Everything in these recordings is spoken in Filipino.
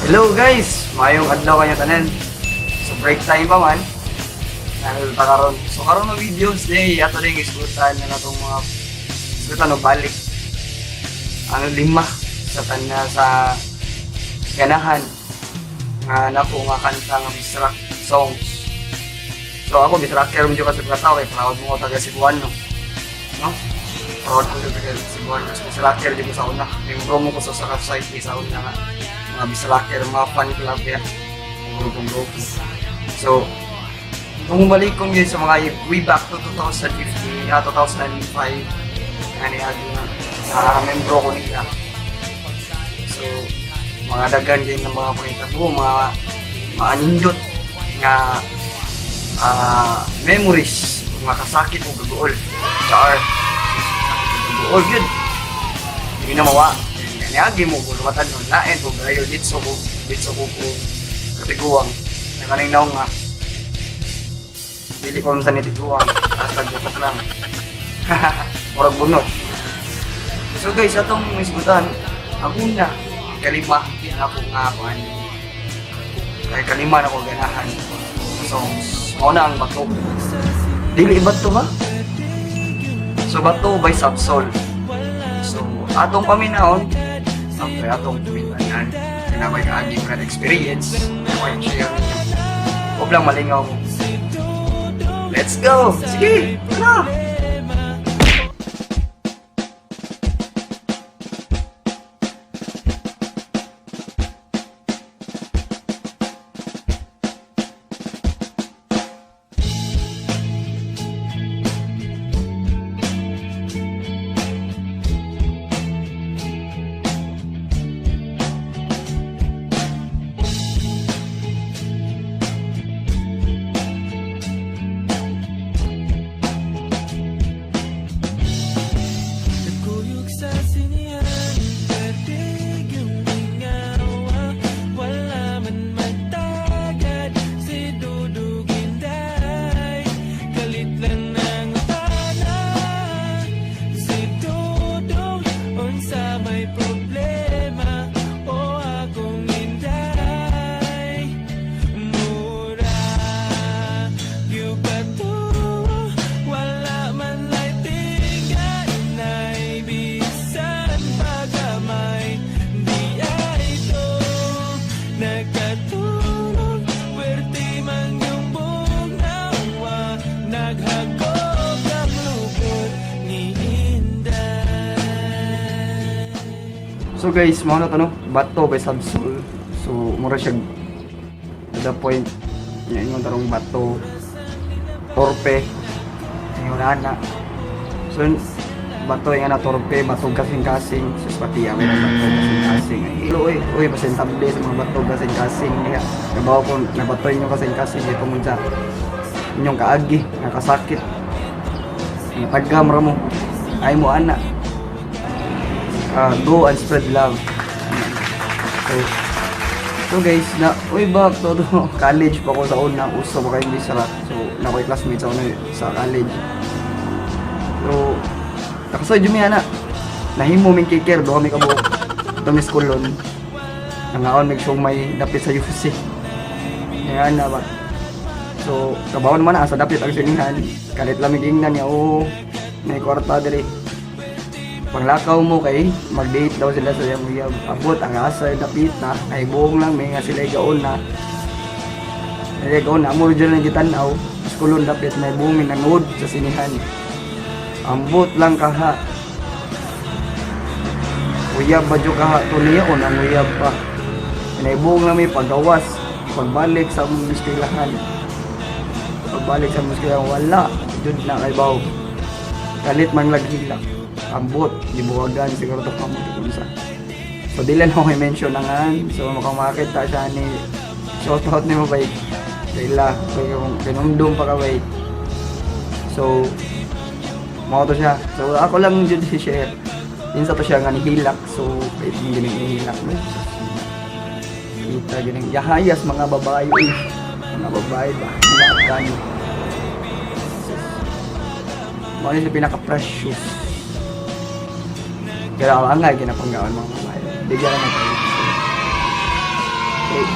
Hello guys! Mayong adlaw kayo tanan. So break time pa man. Nalita karon. So karon ng videos day ato ding isgutan na natong mga isgutan no balik. Ano lima sa tanya sa ganahan nga nako nga kanta nga bisrak songs. So ako bisraker mo kasi tao kay proud mo taga Cebuano. No? Proud ko taga Cebuano. Bisraker di ko sa una. May promo ko sa society sa una nga mga bisraker, mga fan club yan. Grupo. So, kung bumalik ko ngayon sa mga way back to 2015, 2005, ano yung membro ko nila. So, mga dagan din ng mga panitabo, mga anindot nga memories, mga kasakit o gagool. Char, gagool yun. Hindi na mawa. Niyagi mo, bulwatan nun, lain po, garayo, ditso ko katiguang. Nakaning naong nga. Pili ko sa nitiguang, hasta gutok lang. Murag bunot. So guys, atong isgutan, ang una, kalima, din ako nga ako kaya kalima na ko ganahan. So, mauna ang bato. Dili bato ba? So, bato by Subsol. So, atong paminahon, after atong tumilanan, kinabay ka aging ka experience, may share, huwag lang malingaw. Let's go! Sige! Tara! So guys, mga to no, bato by Subsol. So mura siya to the point. Yan yung tarong bato, torpe, yung nana. So bato yung torpe, bato kasing-kasing. So pati yung bato kasing-kasing. Uy, pasentable sa mga bato kasing-kasing. Nabawa ko, nabato yung kasing-kasing. Ito mo dyan. Inyong kaagi, nakasakit. Natagam mo. Ay mo anak. Go and spread love. So guys, uy back to college pa ko sa una, uso pa kayo bisara. So nakoy classmates ako sa college. So nakasoy jumi ana. Nahimo ming kiker do kami kabuok. Dami skulon. Nangaon mig may dapit sa UFC. Yan na ba. So kabaw naman sa dapit ang sinihan. Kalit lamig ingnan niya may kwarta diri. Panglakaw mo kay mag-date daw sila sa iyang uyab. Abot ang asa dapit na ay buong lang may nga sila igaon na. Igaon na mo dyan ang gitanaw. Skulon dapit may bungin ang nuod sa sinihan. Ambot lang kaha. Uyab ba dyo kaha tuliya o nang uyab pa. Naibong lang may pagawas. Pagbalik sa muskilahan. Pagbalik sa muskilahan wala. Jud na kay baw. Kalit man laghilak. Ambot, dibuwagan siguro ito kamuti. So dili na ako i-mention na nga. So makamakita siya ni shoutout ni mo ba kaila kinumdum pa ka ba. So mga to siya. So ako lang dyan si-share. Insa to siya nga nihilak. So kahit yung gining nihilak no? Kita gining yahayas mga babae. Mga babae ba? Hilakan. Mga yung pinaka-precious. Kaya ako angay, kinapanggawan mga babae. Bigyan lang natin. Okay.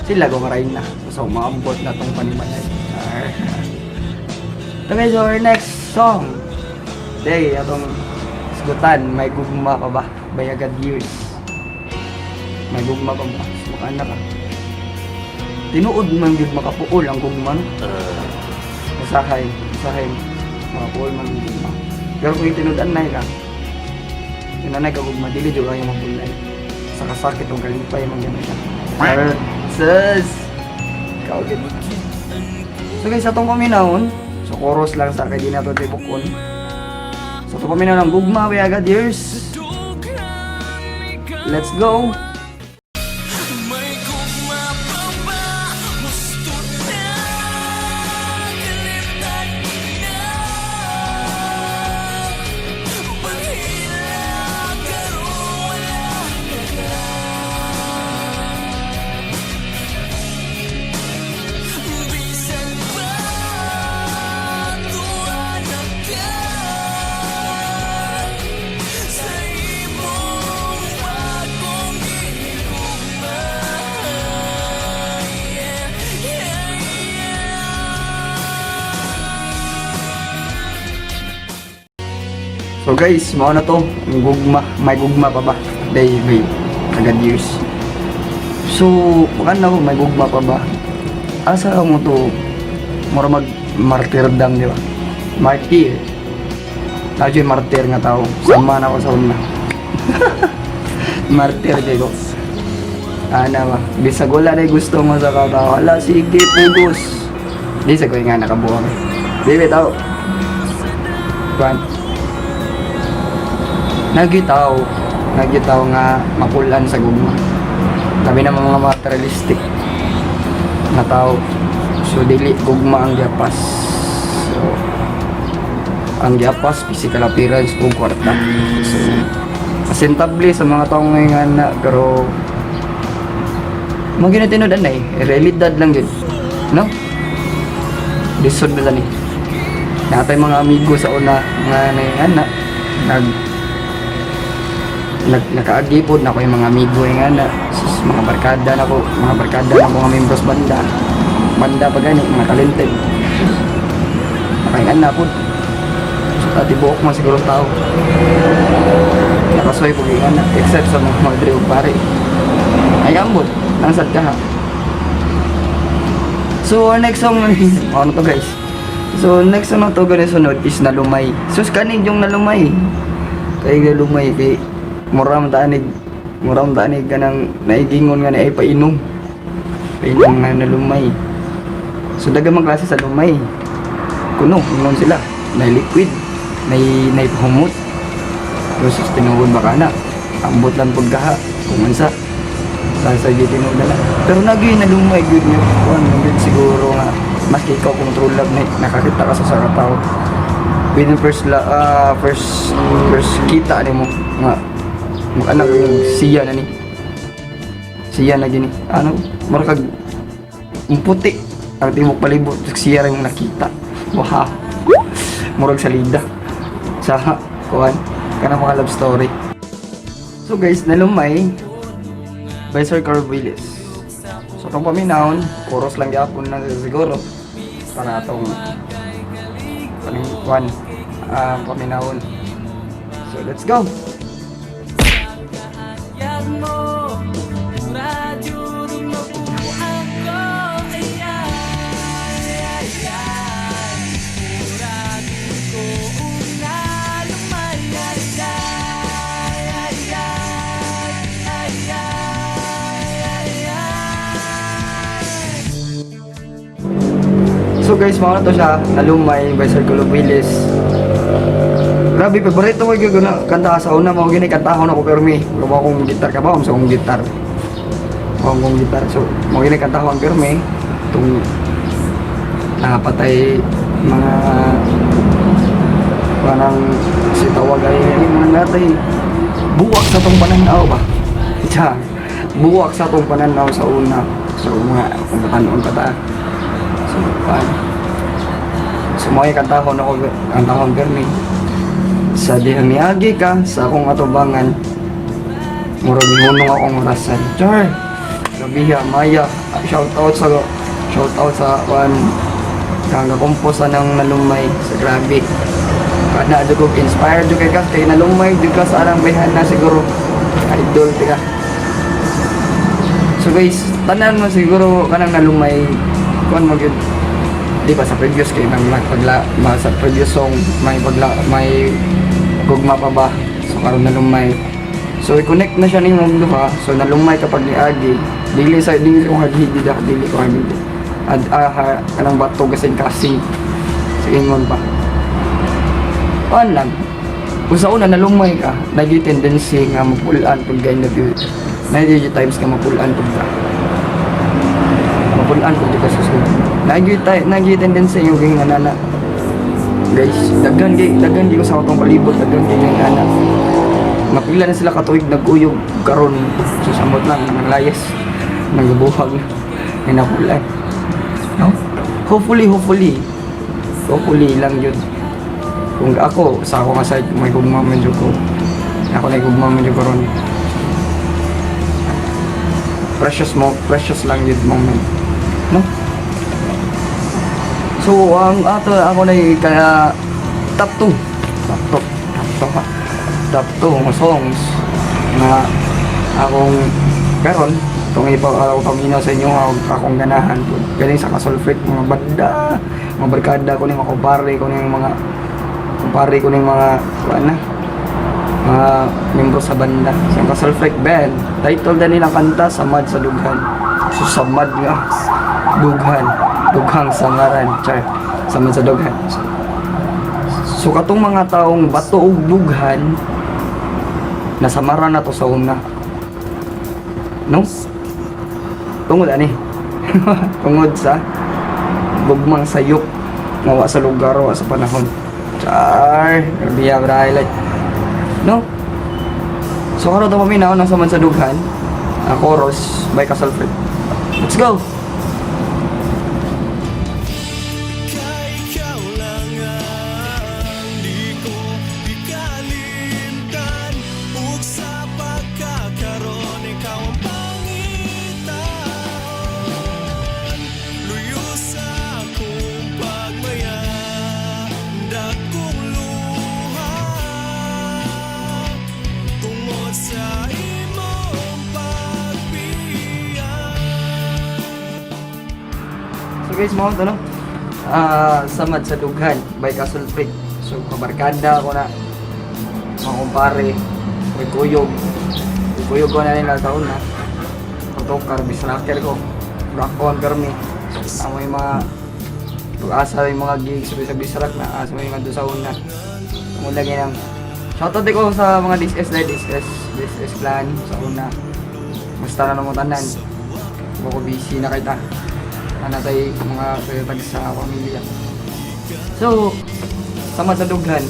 Sila kung maray na. So, maambot na tong panimalay. So guys, our next song. Day, atong isgutan. May gugma pa ba? Bayagad years. May gugma pa ba? Sumakaan na ka. Tinuod man yun makapuol ang gugma. Usahay. Makapuol man yung gugma. Pero kung itinudan na ka, tinanay ka gugma, dili dyo kayo mapulay. Sa kasakit o galipay man yan ka. Sus! Ikaw din. So guys, atong paminahon. So chorus lang sa kaya di na ito tibukon. So atong paminahon ng gugma, Bayagad Years. Let's go! So guys, mao na to, ang gugma, may gugma pa ba? Day, agad years. So, makan na ko, may gugma pa ba? Asa mo to, mura mag martyrdom, di ba? Martyr. Medyo yung martyr nga tao, sama na ko sa una. Martyr kayo. Ana ba? Bisag wala na gusto mo sa katao. Ala, sige, pugos. Di sa ko nga nakabuang. Di tao. Kwan. Nagitaw nga mapulan sa gugma. Kami naman mga materialistic na tao. So dili gugma ang giapas. So ang giapas physical appearance o kwarta. So asintable sa mga taong ngayon na, pero mga ginatinodan na realidad lang yun, no? Lisod na lang natay mga amigo sa una nga na nakaagipod na ko yung mga amigo nga na mga barkada na ko nga membros banda pa gani, mga talented nakaingan na po. So tati buok man siguro tao nakasway po nga na, except sa mga madre o pare ay ambot nang sad ka ha. So our next song ano to guys, so next song na to ganun sunod is Nalumay. So kanin yung Nalumay kay Nalumay kay muram tanig ka nang naigingon nga na ay painom nga na lumay. So dagang klase sa lumay kuno ingon sila na liquid na pahumot terus tinuod baka na ambot lang pagkaha kung mansa sa tinuod na pero nagi na lumay good nyo good siguro nga maski ikaw control lab na nakakita ka sa tao within first kita ni mo nga anak yung siya na gini ano marakag puti ang timok palibot siya rin nakita wow murag salida sa kuhan kana mga love story. So guys, Nalumay by Sir Carl Willis. So itong paminahon chorus lang yapon na siguro para itong kuhan paminahon. So let's go. So guys, mga na to siya, Nalumay by Sir Carl Willis. Grabe, paborito ko yung kanta sa una, mga gini kantahon ako pero may gawa kong gitar ka ba? Sa kong gitar. So, mga gini kantahon pero may itong nakapatay mga parang si tawag ay mga natay buwak sa itong pananaw ba? Tiyan, buwak sa itong pananaw sa una. So, mga kantahon pa ta. So, so mga kantahon ako, kantahon pero may sa dihang niagi ka sa akong atubangan murag hunong akong rasan char Biha, Maya, shout out sa one kang komposa ng nalumay sa grabe. Kada jud ko inspired jud kay nalumay jud ka sa arang bayhan na siguro idol tika. So guys, tanan mo siguro kanang nalumay kuan mo gyud. Di ba sa previous kay nang sa previous song may gugma pa ba? So karon nalumay. So i-connect na siya nimong duha. So nalumay kapag niagi, dili ko hagidi dili ko hagidi. Kanang bato kasing sa ingon pa. Paano lang? Kung sa una nalumay ka, naging tendency nga mapulaan pag gay na view. Naging times nga mapulaan pag ka. Mapulaan pag ka susunod. Naging tendency yung gay nga nana. Guys, daghan ko sa akong palibot, daghan gay nga nana. Mapila na sila katuig nag-uyog karon susamot lang ng layas, nagabuhag, may napulaan. No? Hopefully lang yun. Kung ako, sa ako nga side, may gugma medyo ko. Ako na gugma medyo ko ron. Precious lang yun moment. No? So, ako na kaya top 2 mga songs na akong karon itong ako paminaw sa inyo akong ganahan po. Galing sa Kasolfreak, mga banda, mga barkada ko mga kumpare ko mga mga membro sa banda sa Kasolfreak band. Title na nilang kanta, Samad sa Dughan. So samad nga dughang sangaran, samad sa Dughan. So katong mga taong bato ug dughan nasamaran na to sa una, no? Tungod ani tungod sa gugmang sayop nga sa lugar wa sa panahon. Biya highlight, no? So karon to paminaw nang Samad sa Dughan, chorus by Kasolfreak. Let's go. So guys, mga ito, no? Samad sa Dughan by Kasolfreak. So kabarkada ko na, mga kumpare, may kuyog ko na nila taon na pagtokar, bisraker ko rock on karmi. May mga asa may mga gigs sa bisrak na asa may mga doon na mula ganyan. Shoutout ko sa mga DSS plan sa una. Basta na naman tanan. Bako busy na kita. Tayo mga tag sa pamilya. So, Samad sa Dughan,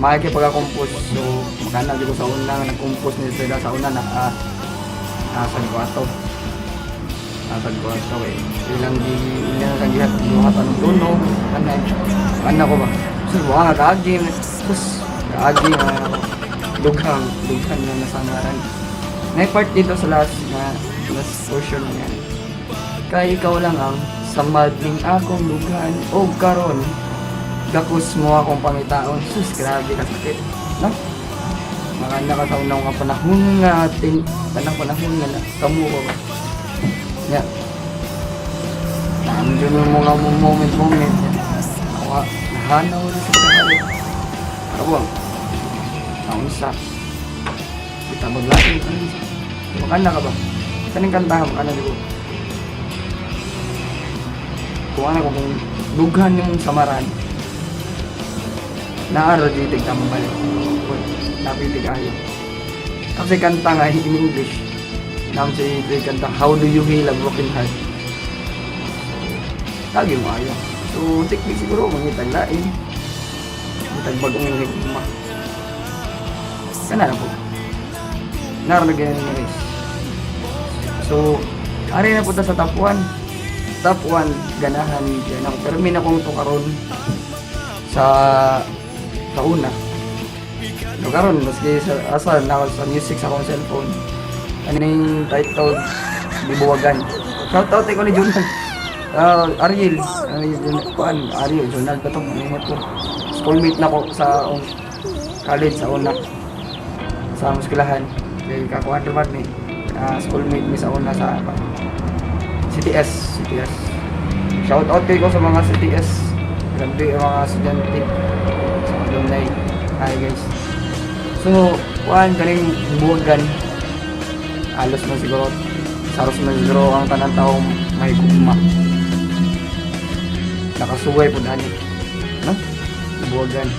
mahal pagka-compose. So, maganda dito sa una, nag-compose nila sila sa una na nasaan ko ato eh. Ilang di kagihat, buhat anong tunog, ano ko ba? So, mga kaagim, dughang na nasamaran. May part dito sa last portion niya. Kay ikaw lang ang samad ning akong Dughan o karon gakos mo akong pangitaon. Sus, grabe kasakit, no? Maganda ka sa unang mga panahon natin, panahon nga na kamo ko ba? Yeah. Nandiyon yung mga moment nahanaw na sa kahali. Ako naunsa kita maglating makana ka ba? Kaning kantahan makana di ko kung ano kung dughan yung samaran naaro di tigtang balik napitig ayo kasi kanta nga in English naman siya kanta How Do You Heal a Broken Heart lagi mo ayo so tiklik siguro mangitag lain itag bagong yung higma kana na po naaro na ganyan nga guys. So ari na po ta sa top 1 ganahan kaya nakapermin akong ito karon sa una no karon maski sa asa na sa music sa akong cellphone ano yung title Gibuwagan. Shout out ko ni Junal. Ariel. Ariel, Junal ba ito? Nangingat ko. Schoolmate na ko sa college sa una. Sa muskilahan. Kaya kakuhan naman ni. Schoolmate mi sa una sa CTS. Shout out kayo sa mga CTS. Grabe yung mga estudyante sa alumni. Hi guys. So, kaning buwagan. Alos man siguro. Saros man siguro ang tanang taong may gugma. Nakasuway po dani. No? Buwagan.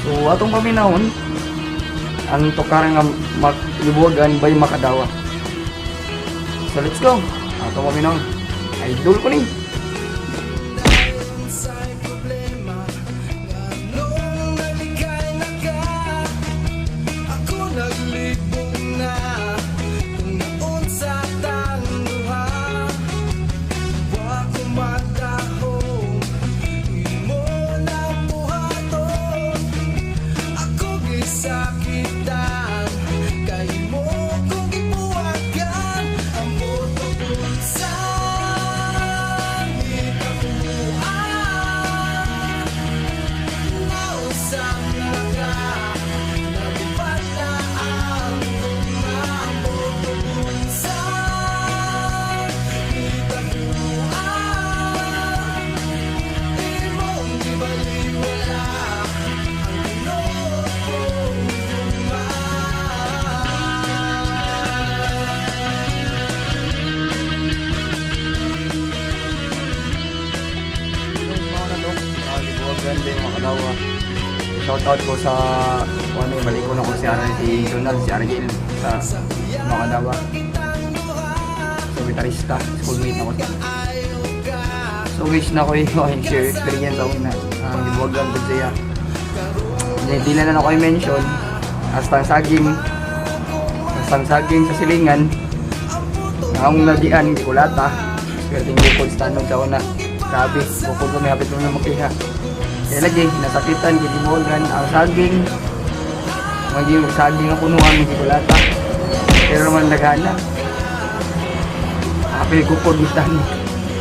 So, atong paminahon, ang tukarang libuwagan bay makadawa. So, let's go. Atong paminahon. Idol ko ni. Ganda yung makadawa. Shoutout ko sa balik ko na ko si Donald, si Ariel sa makadawa. So, gitarista, schoolmate na ko siya. So, wish na ko yung share experience sa una. Gibuwagan ko siya. Hindi na ako i-mention. Hastang saging sa silingan. Ang nadian, kulata. Pwedeng bukod sa tanong sa una. Grabe, bukod ko may hapit mo na makiha. Kaya lagi, nasakitan, gibuwagan, ang saging. Maging saging ang punuan, gikulata. Pero naman naghana. Apil ko po bitan.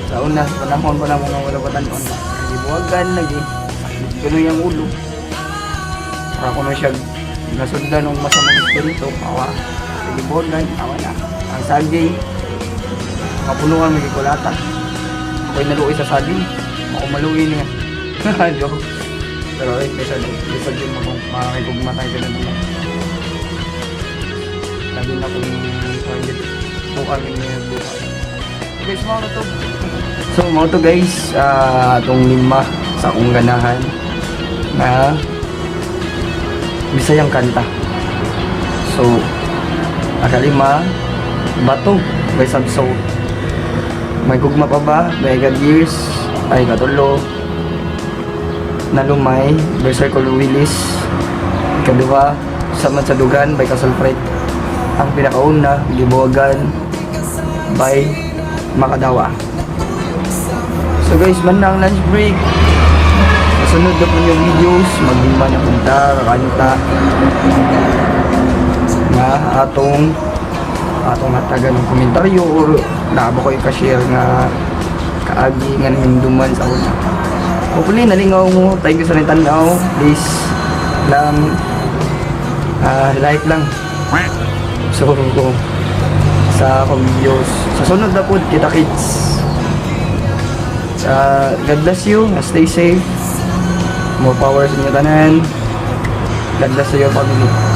Sa una, panahon pa na mga wala patanon. Gibuwagan lagi. Kuno yung ulo. Para kuno siya nasundan ng masamang espiritu. Awa. Gibuwagan, awa na. Ang saging, mga punuan, gikulata. Ako'y naluoy sa saging. Ako maluoy niya. Joke. Pero isa din mo kung makakigugma tayo ka na naman. Lagi na kung buka niya buka. Okay, so mga to. So mga to guys, itong 5 sa akong ganahan na Bisayang kanta. So, akalima, Bato by Sabso. May gugma pa ba? By God Years ay Katulo. Nalumay by Circle Willis. Ikaduha, Samad sa Dugan by Kasulfred. Ang pinakauna, Gibuwagan by Makadawa. So guys, man na ang lunch break. Kasunod na po yung videos, mag-lima na punta, kakanta nga atong hatagan ng komentaryo or naabo ko i-share nga kaagi nga hinduman sa una. Hopefully nalingaw mo, thank you sa nitanaw, please lang like lang so sa akong videos sa sunod na po kita kids. God bless you, stay safe, more power sa inyo tanan, God bless sa your family.